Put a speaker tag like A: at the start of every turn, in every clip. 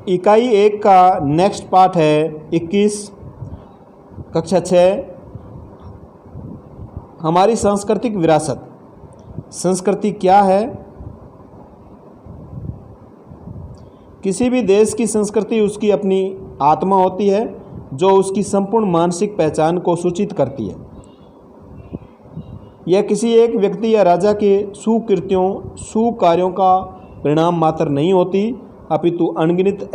A: इकाई 1 का next part है 21 कक्षा 6 हमारी सांस्कृतिक विरासत। संस्कृति क्या है? किसी भी देश की संस्कृति उसकी अपनी आत्मा होती है जो उसकी संपूर्ण मानसिक पहचान को सूचित करती है। यह किसी एक व्यक्ति या राजा के सुकृत्यों सुकार्यों का परिणाम मात्र नहीं होती, अपितु अनगिनत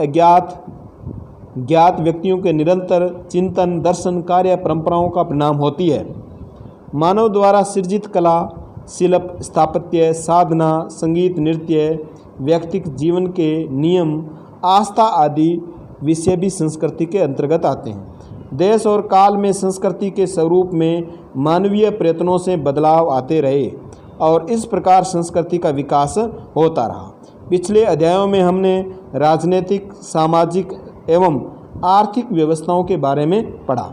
A: ज्ञात व्यक्तियों के निरंतर चिंतन दर्शन कार्य परंपराओं का परिणाम होती है। मानव द्वारा सृजित कला शिल्प स्थापत्य साधना संगीत नृत्य व्यक्तिगत जीवन के नियम आस्था आदि विषय भी संस्कृति के अंतर्गत आते हैं। देश और काल में संस्कृति के स्वरूप में मानवीय प्रयत्नों से बदलाव आते रहे और इस प्रकार संस्कृति का विकास होता रहा। पिछले अध्यायों में हमने राजनीतिक सामाजिक एवं आर्थिक व्यवस्थाओं के बारे में पढ़ा।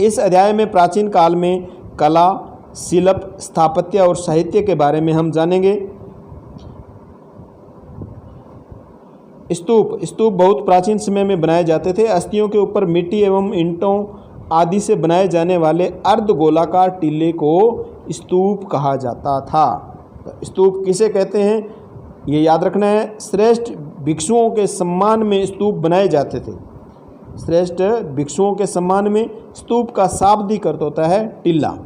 A: इस अध्याय में प्राचीन काल में कला शिल्प स्थापत्य और साहित्य के बारे में हम जानेंगे। स्तूप बहुत प्राचीन समय में बनाए जाते थे। अस्थियों के ऊपर मिट्टी एवं ईंटों आदि से बनाए जाने वाले अर्धगोलाकार टीले को स्तूप कहा जाता था। स्तूप किसे कहते हैं ये याद रखना है। श्रेष्ठ भिक्षुओं के सम्मान में स्तूप बनाए जाते थे। श्रेष्ठ भिक्षुओं के सम्मान में स्तूप का शाब्दिक अर्थ होता है टिल्ला।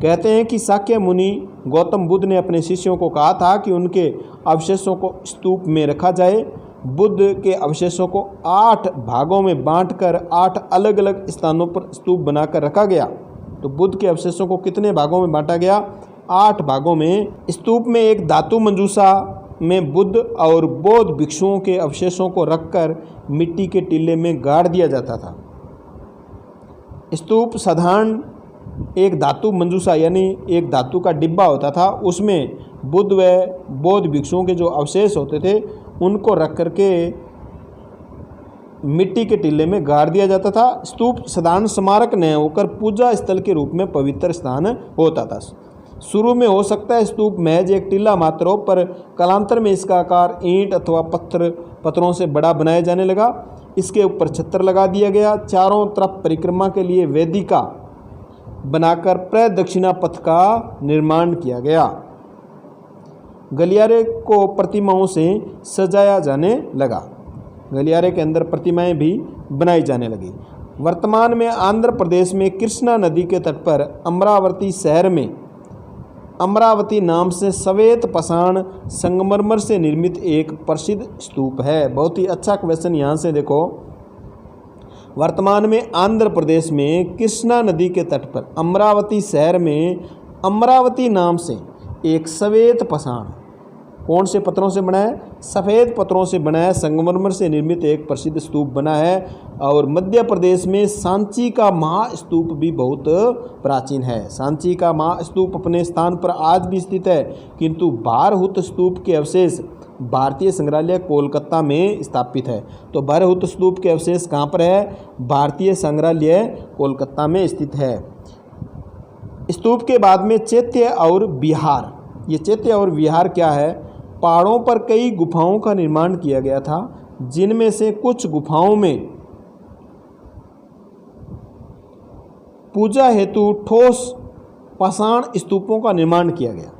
A: कहते हैं कि शाक्य मुनि गौतम बुद्ध ने अपने शिष्यों को कहा था कि उनके अवशेषों को स्तूप में रखा जाए। बुद्ध के अवशेषों को 8 भागों में बांटकर 8 अलग अलग स्थानों पर स्तूप बनाकर रखा गया। तो बुद्ध के अवशेषों को कितने भागों में बांटा गया? 8 भागों में। स्तूप में एक धातु मंजूषा में बुद्ध और बौद्ध भिक्षुओं के अवशेषों को रखकर मिट्टी के टीले में गाड़ दिया जाता था। स्तूप साधारण एक धातु मंजूषा यानी एक धातु का डिब्बा होता था। उसमें बुद्ध व बौद्ध भिक्षुओं के जो अवशेष होते थे उनको रख करके मिट्टी के टीले में गाड़ दिया जाता था। स्तूप साधारण स्मारक न होकर पूजा स्थल के रूप में पवित्र स्थान होता था। शुरू में हो सकता है स्तूप महज एक टीला मात्र हो, पर कालांतर में इसका आकार ईंट अथवा पत्थरों से बड़ा बनाया जाने लगा। इसके ऊपर छत्र लगा दिया गया। चारों तरफ परिक्रमा के लिए वेदिका बनाकर प्रदक्षिणा पथ का निर्माण किया गया। गलियारे को प्रतिमाओं से सजाया जाने लगा। गलियारे के अंदर प्रतिमाएं भी बनाई जाने लगी। वर्तमान में आंध्र प्रदेश में कृष्णा नदी के तट पर अमरावती शहर में अमरावती नाम से श्वेत पाषाण संगमरमर से निर्मित एक प्रसिद्ध स्तूप है। बहुत ही अच्छा क्वेश्चन यहाँ से देखो। वर्तमान में आंध्र प्रदेश में कृष्णा नदी के तट पर अमरावती शहर में अमरावती नाम से एक श्वेत पाषाण कौन से पत्थरों से बना है? सफ़ेद पत्थरों से बना है। संगमरमर से निर्मित एक प्रसिद्ध स्तूप बना है। और मध्य प्रदेश में सांची का महास्तूप भी बहुत प्राचीन है। सांची का महास्तूप अपने स्थान पर आज भी स्थित है, किंतु भारहूत स्तूप के अवशेष भारतीय संग्रहालय कोलकाता में स्थापित है। तो भारहूत स्तूप के अवशेष कहाँ पर है? भारतीय संग्रहालय कोलकाता में स्थित है। स्तूप के बाद में चैत्य और विहार। ये चैत्य और विहार क्या है? पहाड़ों पर कई गुफाओं का निर्माण किया गया था, जिनमें से कुछ गुफाओं में पूजा हेतु ठोस पाषाण स्तूपों का निर्माण किया गया।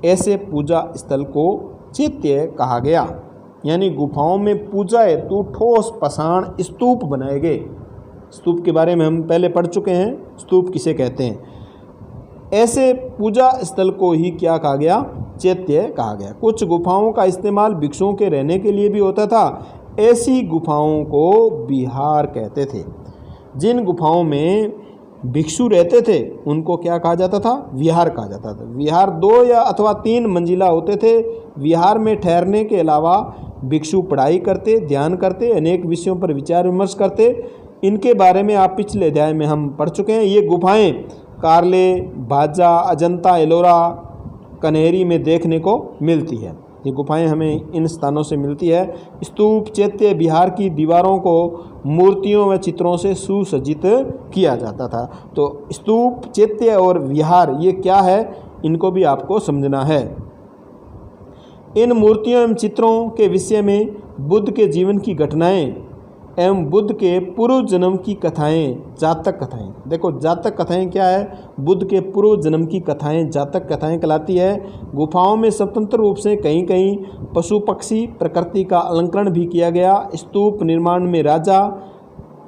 A: ऐसे पूजा स्थल को चैत्य कहा गया। यानी गुफाओं में पूजा हेतु ठोस पाषाण स्तूप बनाए गए। स्तूप के बारे में हम पहले पढ़ चुके हैं, स्तूप किसे कहते हैं। ऐसे पूजा स्थल को ही क्या कहा गया? चैत्य कहा गया। कुछ गुफाओं का इस्तेमाल भिक्षुओं के रहने के लिए भी होता था। ऐसी गुफाओं को विहार कहते थे। जिन गुफाओं में भिक्षु रहते थे उनको क्या कहा जाता था? विहार कहा जाता था। विहार 2 या अथवा 3 मंजिला होते थे। विहार में ठहरने के अलावा भिक्षु पढ़ाई करते, ध्यान करते, अनेक विषयों पर विचार विमर्श करते। इनके बारे में आप पिछले अध्याय में हम पढ़ चुके हैं। ये गुफाएं कार्ले, भाजा, अजंता, एलोरा, कन्हेरी में देखने को मिलती है। ये गुफाएं हमें इन स्थानों से मिलती है। स्तूप चैत्य विहार की दीवारों को मूर्तियों व चित्रों से सुसज्जित किया जाता था। तो स्तूप चैत्य और विहार ये क्या है, इनको भी आपको समझना है। इन मूर्तियों एवं चित्रों के विषय में बुद्ध के जीवन की घटनाएं एवं बुद्ध के पूर्व जन्म की कथाएं, जातक कथाएं। देखो जातक कथाएं क्या है? बुद्ध के पूर्व जन्म की कथाएं जातक कथाएं कहलाती है। गुफाओं में स्वतंत्र रूप से कहीं कहीं पशु पक्षी प्रकृति का अलंकरण भी किया गया। स्तूप निर्माण में राजा,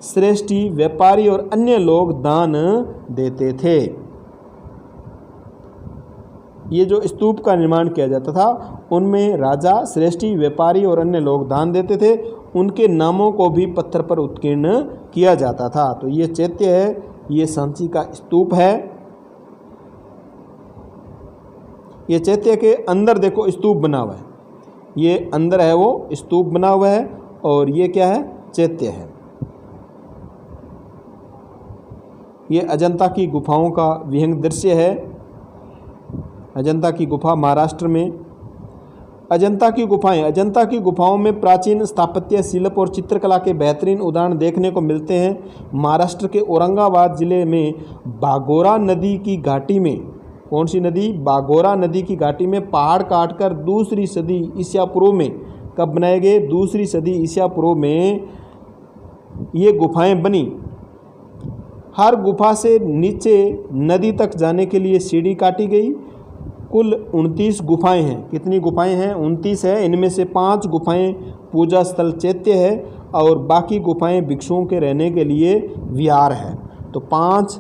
A: श्रेष्ठी, व्यापारी और अन्य लोग दान देते थे। ये जो स्तूप का निर्माण किया जाता था उनमें राजा, श्रेष्ठी, व्यापारी और अन्य लोग दान देते थे। उनके नामों को भी पत्थर पर उत्कीर्ण किया जाता था। तो ये चैत्य है, ये सांची का स्तूप है। ये चैत्य के अंदर देखो स्तूप बना हुआ है, ये अंदर है वो स्तूप बना हुआ है और ये क्या है? चैत्य है। ये अजंता की गुफाओं का विहंग दृश्य है। अजंता की गुफा महाराष्ट्र में। अजंता की गुफाएं, अजंता की गुफाओं में प्राचीन स्थापत्य, शिल्प और चित्रकला के बेहतरीन उदाहरण देखने को मिलते हैं। महाराष्ट्र के औरंगाबाद जिले में बागोरा नदी की घाटी में, कौन सी नदी? बागोरा नदी की घाटी में पहाड़ काटकर दूसरी सदी ईसा पूर्व में, कब बनाए गए? दूसरी सदी ईसा पूर्व में ये गुफाएं बनी। हर गुफा से नीचे नदी तक जाने के लिए सीढ़ी काटी गई। कुल 29 गुफाएं हैं। कितनी गुफाएं हैं? 29 है। इनमें से 5 गुफाएं पूजा स्थल चैत्य है और बाकी गुफाएं भिक्षुओं के रहने के लिए विहार है। तो 5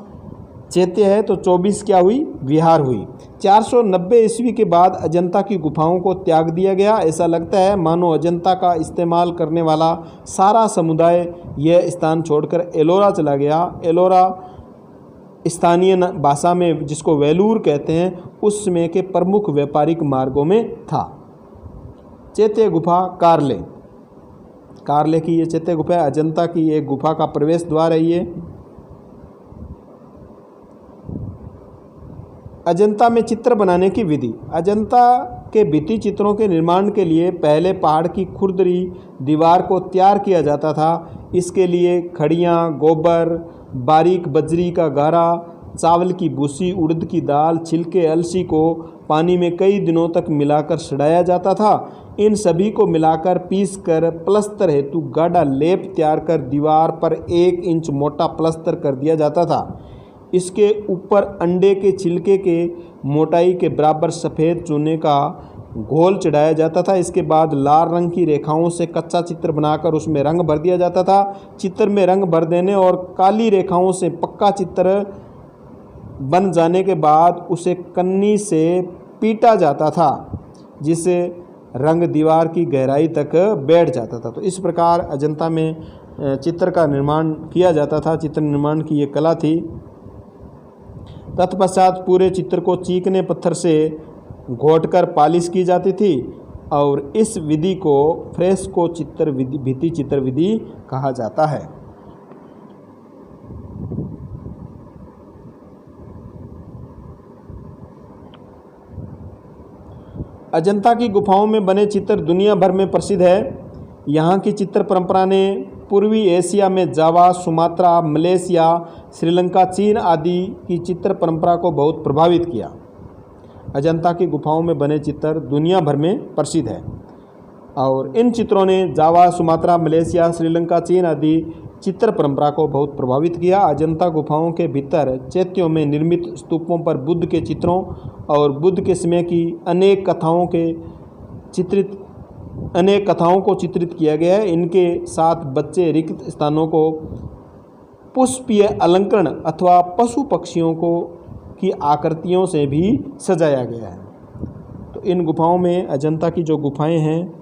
A: चैत्य है तो 24 क्या हुई? विहार हुई। 490 ईस्वी के बाद अजंता की गुफाओं को त्याग दिया गया। ऐसा लगता है मानो अजंता का इस्तेमाल करने वाला सारा समुदाय यह स्थान छोड़कर एलोरा चला गया। एलोरा स्थानीय भाषा में जिसको वेलूर कहते हैं, उस समय के प्रमुख व्यापारिक मार्गों में था। चैत्य गुफा कारले, कारले की ये चैत्य गुफा है। अजंता की एक गुफा का प्रवेश द्वार है ये। अजंता में चित्र बनाने की विधि। अजंता के भित्ति चित्रों के निर्माण के लिए पहले पहाड़ की खुरदरी दीवार को तैयार किया जाता था। इसके लिए खड़ियाँ, गोबर, बारीक बजरी का गारा, चावल की भूसी, उड़द की दाल, छिलके, अलसी को पानी में कई दिनों तक मिलाकर सड़ाया जाता था। इन सभी को मिलाकर पीसकर प्लस्तर हेतु गाढ़ा लेप तैयार कर दीवार पर 1 इंच मोटा प्लस्तर कर दिया जाता था। इसके ऊपर अंडे के छिलके के मोटाई के बराबर सफ़ेद चूने का घोल चढ़ाया जाता था। इसके बाद लाल रंग की रेखाओं से कच्चा चित्र बनाकर उसमें रंग भर दिया जाता था। चित्र में रंग भर देने और काली रेखाओं से पक्का चित्र बन जाने के बाद उसे कन्नी से पीटा जाता था, जिससे रंग दीवार की गहराई तक बैठ जाता था। तो इस प्रकार अजंता में चित्र का निर्माण किया जाता था। चित्र निर्माण की ये कला थी। तत्पश्चात पूरे चित्र को चीकने पत्थर से घोटकर पालिश की जाती थी और इस विधि को फ्रेस्को चित्र विधि, भित्ति चित्र विधि कहा जाता है। अजंता की गुफाओं में बने चित्र दुनिया भर में प्रसिद्ध है। यहाँ की चित्र परंपरा ने पूर्वी एशिया में जावा, सुमात्रा, मलेशिया, श्रीलंका, चीन आदि की चित्र परंपरा को बहुत प्रभावित किया। अजंता की गुफाओं में बने चित्र दुनिया भर में प्रसिद्ध है और इन चित्रों ने जावा, सुमात्रा, मलेशिया, श्रीलंका, चीन आदि चित्र परंपरा को बहुत प्रभावित किया। अजंता गुफाओं के भीतर चैत्यों में निर्मित स्तूपों पर बुद्ध के चित्रों और बुद्ध के समय की अनेक कथाओं को चित्रित किया गया है। इनके साथ बच्चे रिक्त स्थानों को पुष्पीय अलंकरण अथवा पशु पक्षियों को की आकृतियों से भी सजाया गया है। तो इन गुफाओं में, अजंता की जो गुफाएं हैं,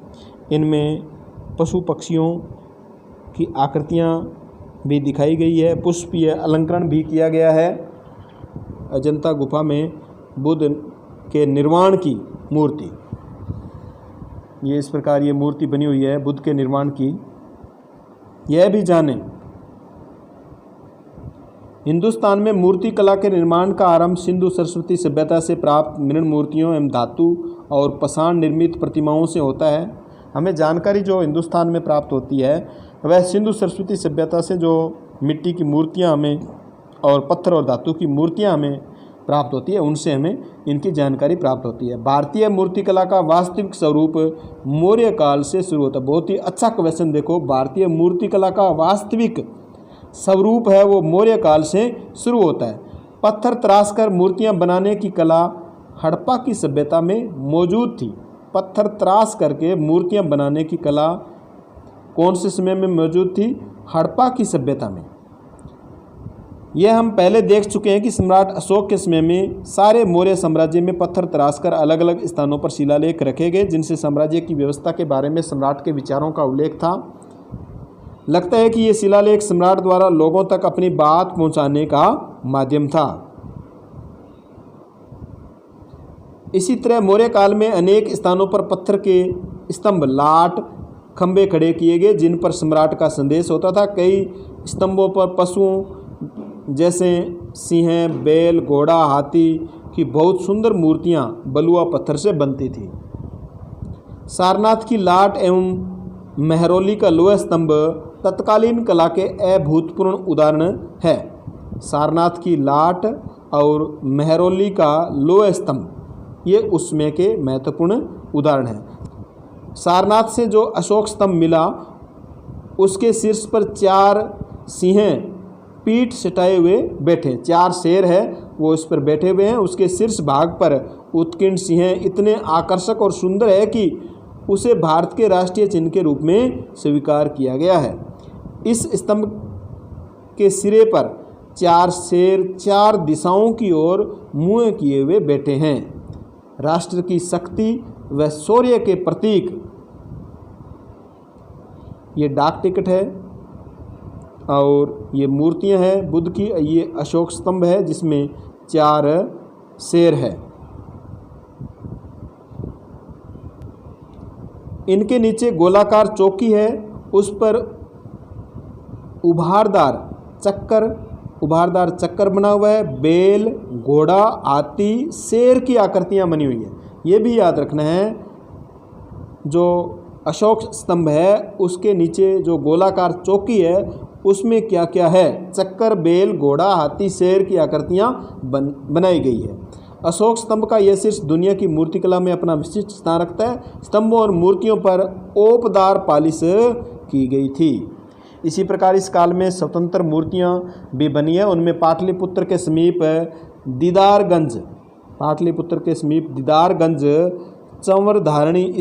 A: इनमें पशु पक्षियों की आकृतियां भी दिखाई गई है, पुष्पीय अलंकरण भी किया गया है। अजंता गुफा में बुद्ध के निर्वाण की मूर्ति, ये इस प्रकार ये मूर्ति बनी हुई है बुद्ध के निर्वाण की। यह भी जानें, हिंदुस्तान में मूर्ति कला के निर्माण का आरंभ सिंधु सरस्वती सभ्यता से प्राप्त मृण मूर्तियों एवं धातु और पाषाण निर्मित प्रतिमाओं से होता है। हमें जानकारी जो हिंदुस्तान में प्राप्त होती है वह सिंधु सरस्वती सभ्यता से जो मिट्टी की मूर्तियां हमें और पत्थर और धातु की मूर्तियां हमें प्राप्त होती है, उनसे हमें इनकी जानकारी प्राप्त होती है। भारतीय मूर्तिकला का वास्तविक स्वरूप मौर्य काल से शुरू होता है। बहुत ही अच्छा क्वेश्चन देखो, भारतीय मूर्तिकला का वास्तविक स्वरूप है वो मौर्य काल से शुरू होता है। पत्थर तराश कर मूर्तियाँ बनाने की कला हड़प्पा की सभ्यता में मौजूद थी। पत्थर तराश करके मूर्तियाँ बनाने की कला कौन से समय में मौजूद थी? हड़प्पा की सभ्यता में। यह हम पहले देख चुके हैं कि सम्राट अशोक के समय में सारे मौर्य साम्राज्य में पत्थर तराश कर अलग अलग स्थानों पर शिलालेख रखे गए, जिनसे साम्राज्य की व्यवस्था के बारे में सम्राट के विचारों का उल्लेख था। लगता है कि ये शिलालेख सम्राट द्वारा लोगों तक अपनी बात पहुंचाने का माध्यम था। इसी तरह मौर्य काल में अनेक स्थानों पर पत्थर के स्तंभ, लाट, खंभे खड़े किए गए, जिन पर सम्राट का संदेश होता था। कई स्तंभों पर पशुओं जैसे सिंह, बैल, घोड़ा, हाथी की बहुत सुंदर मूर्तियां बलुआ पत्थर से बनती थी। सारनाथ की लाट एवं मेहरौली का लोह स्तंभ तत्कालीन कला के अभूतपूर्व उदाहरण है। सारनाथ की लाट और मेहरौली का लोह स्तंभ ये उस समय के महत्वपूर्ण उदाहरण हैं। सारनाथ से जो अशोक स्तंभ मिला उसके शीर्ष पर 4 सिंह पीठ सटाए हुए बैठे, 4 शेर है वो इस पर बैठे हुए हैं। उसके शीर्ष भाग पर उत्कीर्ण सिंह इतने आकर्षक और सुंदर है कि उसे भारत के राष्ट्रीय चिन्ह के रूप में स्वीकार किया गया है। इस स्तंभ के सिरे पर 4 शेर 4 दिशाओं की ओर मुँह किए हुए बैठे हैं। राष्ट्र की शक्ति व शौर्य के प्रतीक ये डाक टिकट है और ये मूर्तियां हैं बुद्ध की। ये अशोक स्तंभ है जिसमें 4 शेर है। इनके नीचे गोलाकार चौकी है, उस पर उभारदार चक्कर बना हुआ है। बैल, घोड़ा, हाथी, शेर की आकृतियां बनी हुई है। ये भी याद रखना है, जो अशोक स्तंभ है उसके नीचे जो गोलाकार चौकी है उसमें क्या क्या है? चक्कर, बैल, घोड़ा, हाथी, शेर की आकृतियां बनाई गई है। अशोक स्तंभ का यह शीर्ष दुनिया की मूर्तिकला में अपना विशिष्ट स्थान रखता है। स्तंभों और मूर्तियों पर ओपदार पालिश की गई थी। इसी प्रकार इस काल में स्वतंत्र मूर्तियां भी बनी है। उनमें पाटलिपुत्र के समीप दीदारगंज चंवरधारिणी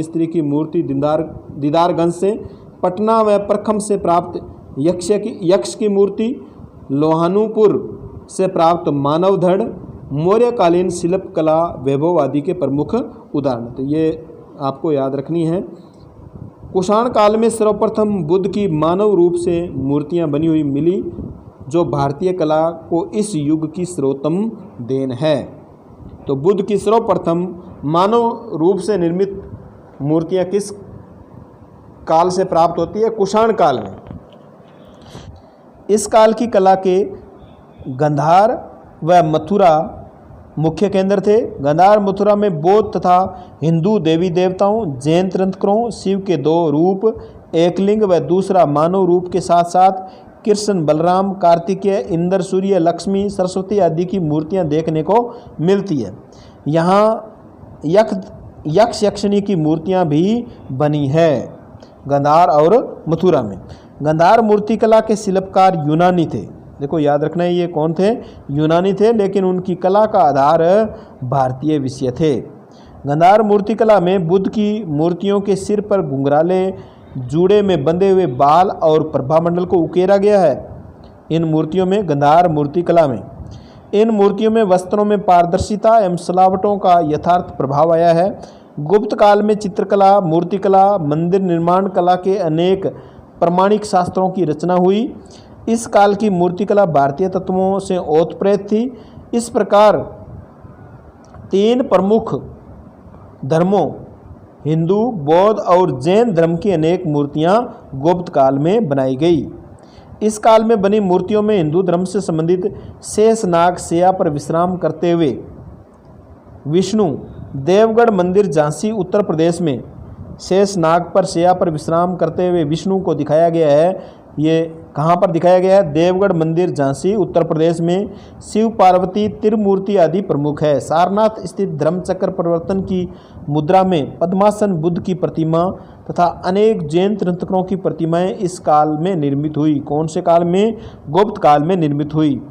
A: स्त्री की मूर्ति दीदारगंज से, पटना व प्रखम से प्राप्त यक्ष की मूर्ति, लोहानुपुर से प्राप्त मानव धड़ मौर्यकालीन शिल्पकला वैभव आदि के प्रमुख उदाहरण। तो ये आपको याद रखनी है। कुषाण काल में सर्वप्रथम बुद्ध की मानव रूप से मूर्तियां बनी हुई मिली, जो भारतीय कला को इस युग की सर्वोत्तम देन है। तो बुद्ध की सर्वप्रथम मानव रूप से निर्मित मूर्तियां किस काल से प्राप्त होती है? कुषाण काल में। इस काल की कला के गांधार व मथुरा मुख्य केंद्र थे। गांधार मथुरा में बौद्ध तथा हिंदू देवी देवताओं, जैन तीर्थंकरों, शिव के 2 रूप, एक लिंग व दूसरा मानव रूप के साथ साथ कृष्ण, बलराम, कार्तिकेय, इंद्र, सूर्य, लक्ष्मी, सरस्वती आदि की मूर्तियां देखने को मिलती है। यहाँ यक्ष यक्षिणी की मूर्तियां भी बनी है गांधार और मथुरा में। गांधार मूर्तिकला के शिल्पकार यूनानी थे। देखो याद रखना है, ये कौन थे? यूनानी थे, लेकिन उनकी कला का आधार भारतीय विषय थे। गांधार मूर्तिकला में बुद्ध की मूर्तियों के सिर पर घुंघराले जूड़े में बंधे हुए बाल और प्रभामंडल को उकेरा गया है। इन मूर्तियों में गांधार मूर्तिकला में इन मूर्तियों में वस्त्रों में पारदर्शिता एवं सजावटों का यथार्थ प्रभाव आया है। गुप्त काल में चित्रकला, मूर्तिकला, मंदिर निर्माण कला के अनेक प्रमाणिक शास्त्रों की रचना हुई। इस काल की मूर्तिकला भारतीय तत्वों से ओतप्रोत थी। इस प्रकार 3 प्रमुख धर्मों हिंदू, बौद्ध और जैन धर्म की अनेक मूर्तियां गुप्त काल में बनाई गई। इस काल में बनी मूर्तियों में हिंदू धर्म से संबंधित शेषनाग शैया पर विश्राम करते हुए विष्णु, देवगढ़ मंदिर झांसी उत्तर प्रदेश में शेषनाग पर शैया पर विश्राम करते हुए विष्णु को दिखाया गया है। ये कहाँ पर दिखाया गया है? देवगढ़ मंदिर झांसी उत्तर प्रदेश में। शिव पार्वती त्रिमूर्ति आदि प्रमुख है। सारनाथ स्थित धर्मचक्र परिवर्तन की मुद्रा में पद्मासन बुद्ध की प्रतिमा तथा अनेक जैन तीर्थंकरों की प्रतिमाएं इस काल में निर्मित हुई। कौन से काल में? गुप्त काल में निर्मित हुई।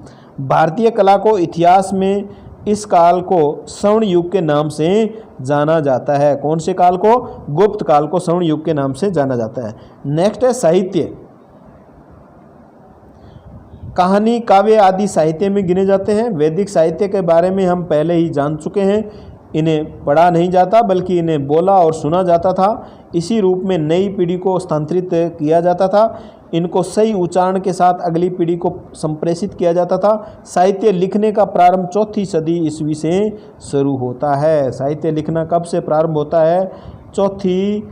A: भारतीय कला को इतिहास में इस काल को स्वर्ण युग के नाम से जाना जाता है। कौन से काल को? गुप्त काल को स्वर्ण युग के नाम से जाना जाता है। नेक्स्ट है साहित्य। कहानी, काव्य आदि साहित्य में गिने जाते हैं। वैदिक साहित्य के बारे में हम पहले ही जान चुके हैं। इन्हें पढ़ा नहीं जाता बल्कि इन्हें बोला और सुना जाता था। इसी रूप में नई पीढ़ी को स्थानांतरित किया जाता था। इनको सही उच्चारण के साथ अगली पीढ़ी को संप्रेषित किया जाता था। साहित्य लिखने का प्रारंभ 4वीं सदी ईस्वी से शुरू होता है। साहित्य लिखना कब से प्रारंभ होता है? 4वीं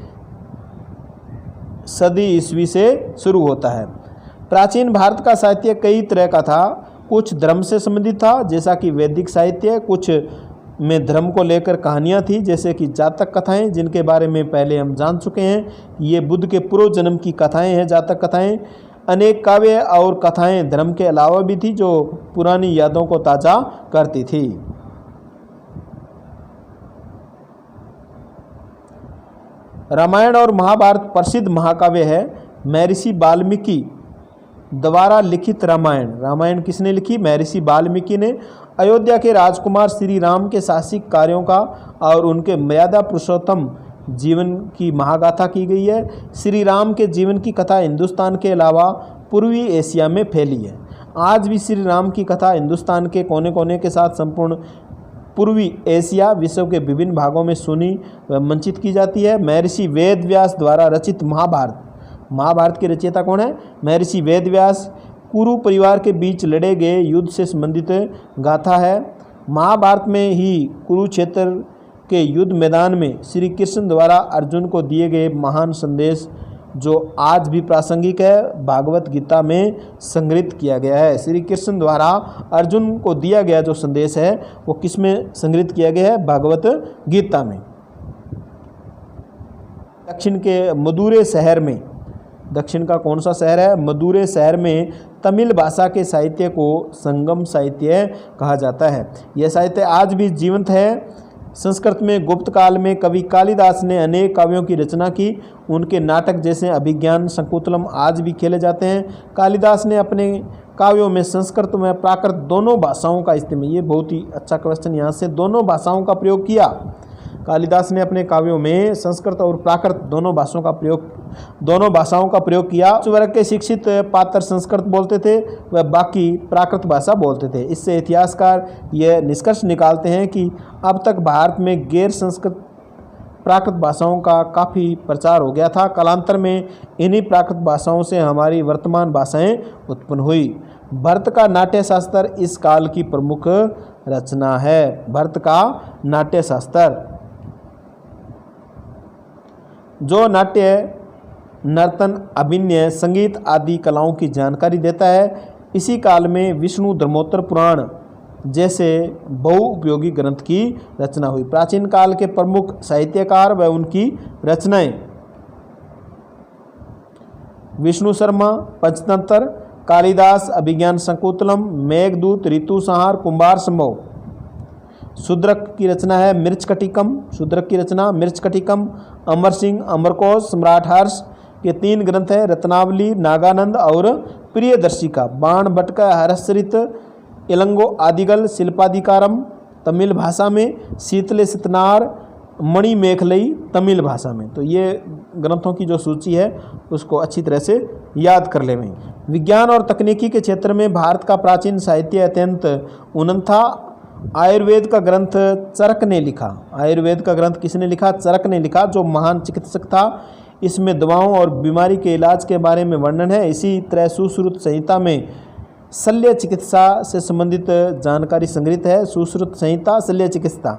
A: सदी ईस्वी से शुरू होता है। प्राचीन भारत का साहित्य कई तरह का था। कुछ धर्म से संबंधित था जैसा कि वैदिक साहित्य, कुछ में धर्म को लेकर कहानियाँ थी जैसे कि जातक कथाएं, जिनके बारे में पहले हम जान चुके हैं। ये बुद्ध के पूर्व जन्म की कथाएं हैं, जातक कथाएं। अनेक काव्य और कथाएं धर्म के अलावा भी थी जो पुरानी यादों को ताज़ा करती थी। रामायण और महाभारत प्रसिद्ध महाकाव्य है। महर्षि वाल्मीकि द्वारा लिखित रामायण किसने लिखी? महर्षि वाल्मीकि ने। अयोध्या के राजकुमार श्री राम के साहसिक कार्यों का और उनके मर्यादा पुरुषोत्तम जीवन की महागाथा की गई है। श्री राम के जीवन की कथा हिंदुस्तान के अलावा पूर्वी एशिया में फैली है। आज भी श्री राम की कथा हिंदुस्तान के कोने कोने के साथ संपूर्ण पूर्वी एशिया, विश्व के विभिन्न भागों में सुनी व मंचित की जाती है। महर्षि वेदव्यास द्वारा रचित महाभारत के रचयिता कौन है? महर्षि वेदव्यास। कुरु परिवार के बीच लड़े गए युद्ध से संबंधित गाथा है। महाभारत में ही कुरुक्षेत्र के युद्ध मैदान में श्री कृष्ण द्वारा अर्जुन को दिए गए महान संदेश जो आज भी प्रासंगिक है, भागवत गीता में संग्रहित किया गया है। श्री कृष्ण द्वारा अर्जुन को दिया गया जो संदेश है वो किस में संग्रहित किया गया है? भागवत गीता में। दक्षिण के मदुरै शहर में, दक्षिण का कौन सा शहर है? मदुरै शहर में तमिल भाषा के साहित्य को संगम साहित्य कहा जाता है। यह साहित्य आज भी जीवंत है। संस्कृत में गुप्त काल में कवि कालिदास ने अनेक काव्यों की रचना की। उनके नाटक जैसे अभिज्ञान शकुंतलम आज भी खेले जाते हैं। कालिदास ने अपने काव्यों में संस्कृत व प्राकृत दोनों भाषाओं का इस्तेमाल, ये बहुत ही अच्छा क्वेश्चन यहाँ से, दोनों भाषाओं का प्रयोग किया। कालिदास ने अपने काव्यों में संस्कृत और प्राकृत दोनों भाषाओं का प्रयोग किया। उस वर्ग के शिक्षित पात्र संस्कृत बोलते थे व बाकी प्राकृत भाषा बोलते थे। इससे इतिहासकार यह निष्कर्ष निकालते हैं कि अब तक भारत में गैर संस्कृत प्राकृत भाषाओं का काफ़ी प्रचार हो गया था। कालांतर में इन्हीं प्राकृत भाषाओं से हमारी वर्तमान भाषाएं उत्पन्न हुई। भरत का नाट्यशास्त्र इस काल की प्रमुख रचना है। भरत का नाट्यशास्त्र जो नाट्य, नर्तन, अभिनय, संगीत आदि कलाओं की जानकारी देता है। इसी काल में विष्णु धर्मोत्तर पुराण जैसे बहुउपयोगी ग्रंथ की रचना हुई। प्राचीन काल के प्रमुख साहित्यकार व उनकी रचनाएं: विष्णु शर्मा पंचतंत्र, कालिदास अभिज्ञान शकुंतलम, मेघदूत, ऋतु संहार, कुंभार संभव। शूद्रक की रचना है मृच्छकटिकम, शूद्रक की रचना मृच्छकटिकम। अमर सिंह, अमरकोश, सम्राट हर्ष के 3 ग्रंथ है, रत्नावली, नागानंद और प्रियदर्शिका। बाण भट्ट हर्षचरित, इलंगो आदिगल, शिल्पाधिकारम तमिल भाषा में, शीतले सितनार, मणिमेखलई तमिल भाषा में। तो ये ग्रंथों की जो सूची है उसको अच्छी तरह से याद कर लें। विज्ञान और तकनीकी के क्षेत्र में भारत का प्राचीन साहित्य अत्यंत उन्नत था। आयुर्वेद का ग्रंथ चरक ने लिखा। आयुर्वेद का ग्रंथ किसने लिखा? चरक ने लिखा, जो महान चिकित्सक था। इसमें दवाओं और बीमारी के इलाज के बारे में वर्णन है। इसी तरह सुश्रुत संहिता में शल्य चिकित्सा से संबंधित जानकारी संग्रहित है। सुश्रुत संहिता, शल्य चिकित्सा।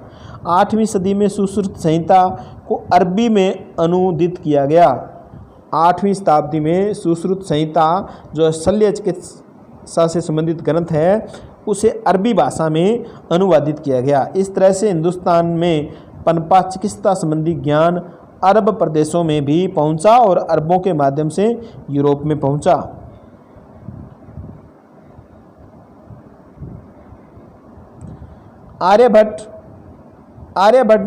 A: 8वीं सदी में सुश्रुत संहिता को अरबी में अनुदित किया गया। 8वीं शताब्दी में सुश्रुत संहिता जो शल्य चिकित्सा से संबंधित ग्रंथ है उसे अरबी भाषा में अनुवादित किया गया। इस तरह से हिंदुस्तान में पनपा चिकित्सा संबंधी ज्ञान अरब प्रदेशों में भी पहुंचा और अरबों के माध्यम से यूरोप में पहुंचा। आर्यभट्ट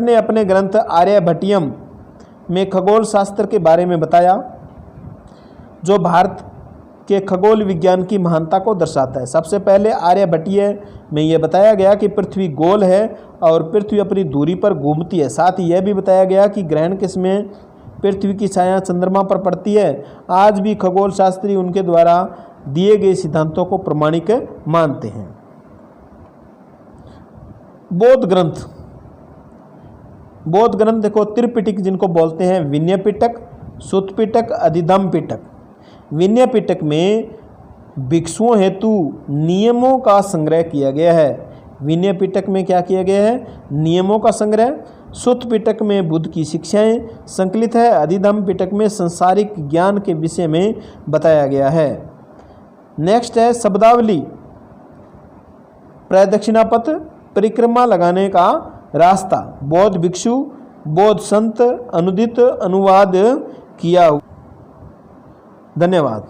A: ने अपने ग्रंथ आर्यभट्टियम में खगोल शास्त्र के बारे में बताया, जो भारत के खगोल विज्ञान की महानता को दर्शाता है। सबसे पहले आर्यभट्टीय में यह बताया गया कि पृथ्वी गोल है और पृथ्वी अपनी दूरी पर घूमती है। साथ ही यह भी बताया गया कि ग्रहण किस में पृथ्वी की छाया चंद्रमा पर पड़ती है। आज भी खगोल शास्त्री उनके द्वारा दिए गए सिद्धांतों को प्रमाणिक मानते हैं। बौद्ध ग्रंथ देखो, त्रिपिटक जिनको बोलते हैं, विनय पिटक, सुत्त पिटक, अधिधम्म पिटक। विनय पिटक में भिक्षुओं हेतु नियमों का संग्रह किया गया है। विनय पिटक में क्या किया गया है? नियमों का संग्रह। सुत्त पिटक में बुद्ध की शिक्षाएं संकलित है। अधिधम्म पिटक में संसारिक ज्ञान के विषय में बताया गया है। नेक्स्ट है शब्दावली, प्रदक्षिणापथ, परिक्रमा लगाने का रास्ता, बौद्ध भिक्षु, बौद्ध संत, अनुदित, अनुवाद किया। धन्यवाद।